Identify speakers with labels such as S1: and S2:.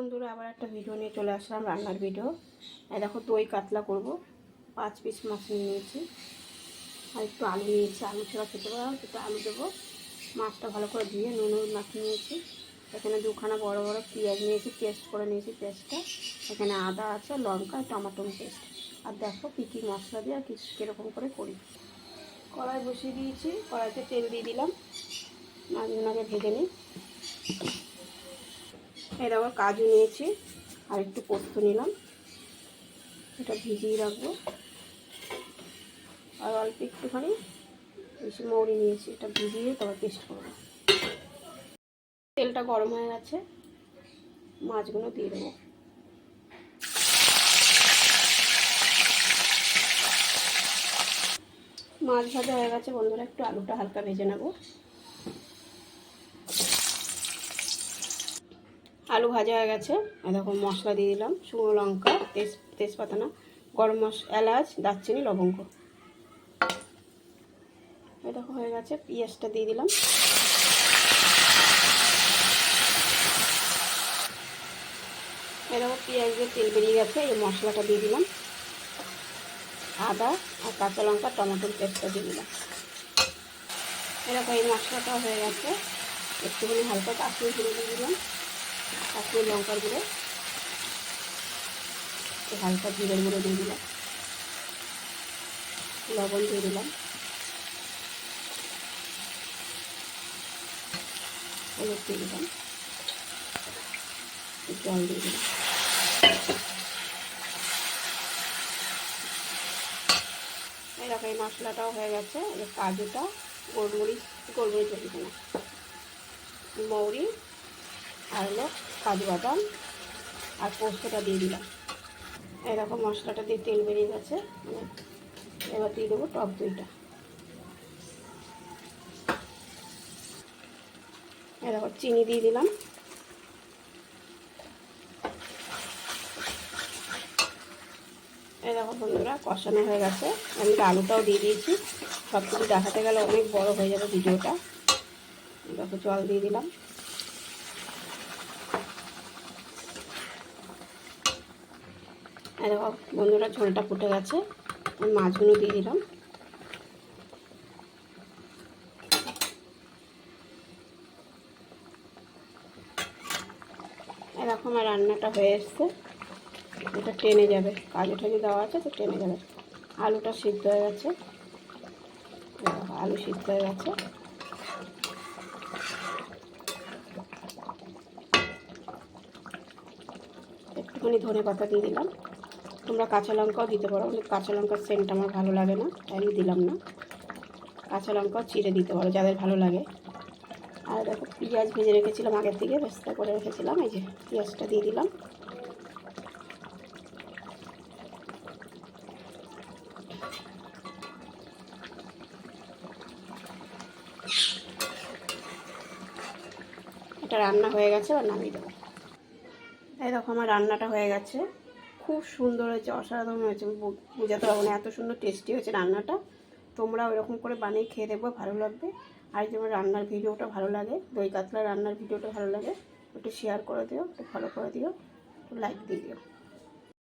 S1: বন্ধুরা আবার একটা ভিডিও নিয়ে চলে আসলাম, রান্নার ভিডিও। এই দেখো দই কাতলা করব। 5 পিস মাছ নিয়েছি আর একটু আলু নিয়েছি। আলু ছাড়া খেতে পারো, একটু আলু দেবো। মাছটা ভালো করে ধুয়ে নুন মাখিয়ে নিয়েছি। এখানে দুখানা বড় বড় পেঁয়াজ নিয়েছি, পেস্ট করে নিয়েছি পেস্টটা। এখানে আদা আছে, লঙ্কা, টমেটো পেস্ট। আর দেখো কী কী মশলা দিয়ে আর কীরকম করে করি। কড়াই বসিয়ে দিয়েছি, কড়াইতে তেল দিয়ে দিলাম। মাছগুলোকে ভেজে নিই। এই দেখো কাজু নিয়েছি আর একটু পোস্ত নিলাম, এটা ভিজিয়ে রাখবো। আর অল্প একটুখানি বেশি মৌরি নিয়েছি, এটা ভিজিয়ে তারপর পেস্ট করবো। তেলটা গরম হয়ে গেছে, মাছগুলো দিয়ে দেবো। মাছ ভাজা হয়ে গেছে বন্ধুরা, একটু আলুটা হালকা ভেজে নেব। আলু ভাজা হয়ে গেছে, দেখো মশলা দিয়ে দিলাম। শুকনো লঙ্কা, তেজপাতা না, গরম মশলা, এলাচ, দারচিনি, লবঙ্গ। এই দেখো হয়ে গেছে, পেঁয়াজটা দিয়ে দিলাম। এই দেখো পেঁয়াজ দিয়ে তেল বেরিয়ে গেছে, এই মশলাটা দিয়ে দিলাম। আদা আর কাঁচা লঙ্কা, টমেটোর পেস্টটা দিয়ে দিলাম। এরকম এই মশলাটাও হয়ে গেছে, একটুখানি হালকা কাশ্মীর গুঁড়ো দিয়ে দিলাম, কাশ্মীর লঙ্কার গুঁড়ো, একটু হালকা জিরের গুঁড়ো দিয়ে দিলাম, লবণ দিয়ে দিলাম, হলুদ দিয়ে দিলাম, জল দিয়ে দিলাম। এরকম এই মশলাটাও হয়ে গেছে। কাজুটা, গোলমরিচ দিতে না, মৌরি আর হলো কাজু বাদাম আর পোস্তটা দিয়ে দিলাম। এরকম মশলাটা দিয়ে তেল বেরিয়ে গেছে, এবার দিয়ে দেবো টক দইটা। এরকম চিনি দিয়ে দিলাম। এরকম বন্ধুরা কষানো হয়ে গেছে, আমি আলুটাও দিয়ে দিয়েছি। সব কিছু দেখাতে গেলে অনেক বড় হয়ে যাবে ভিডিওটা। দেখো জল দিয়ে দিলাম। দেখো বন্ধুরা ঝোলটা ফুটে গেছে, মাছগুলো দিয়ে দিলাম। এরকম আমার রান্নাটা হয়ে এসছে, এটা টেনে যাবে, কাজু টাজু দেওয়া আছে তো টেনে যাবে। আলুটা সিদ্ধ হয়ে গেছে, আলু সিদ্ধ হয়ে গেছে। একটুখানি ধনে পাতা দিয়ে দিলাম। তোমরা কাঁচা লঙ্কাও দিতে পারো, কিন্তু কাঁচা লঙ্কার সেন্ট আমার ভালো লাগে না, তাই আমি দিলাম না। কাঁচা লঙ্কাও চিড়ে দিতে পারো যাদের ভালো লাগে। আর দেখো পেঁয়াজ ভেজে রেখেছিলাম আগের থেকে, বেস্তা করে রেখেছিলাম, এই যে পেঁয়াজটা দিয়ে দিলাম। এটা রান্না হয়ে গেছে, আর নামিয়ে দেবো। এই দেখো আমার রান্নাটা হয়ে গেছে, খুব সুন্দর হয়েছে, অসাধারণ হয়েছে, বোঝাতে পারবো না, এত সুন্দর টেস্টি হয়েছে রান্নাটা। তোমরা ওইরকম করে বানিয়ে খেয়ে দেখবো, ভালো লাগবে। আর যদি আমার রান্নার ভিডিওটা ভালো লাগে, দই কাতলা রান্নার ভিডিওটা ভালো লাগে, একটু শেয়ার করে দিও, একটু ফলো করে দিও, একটু লাইক দিয়ে দিও।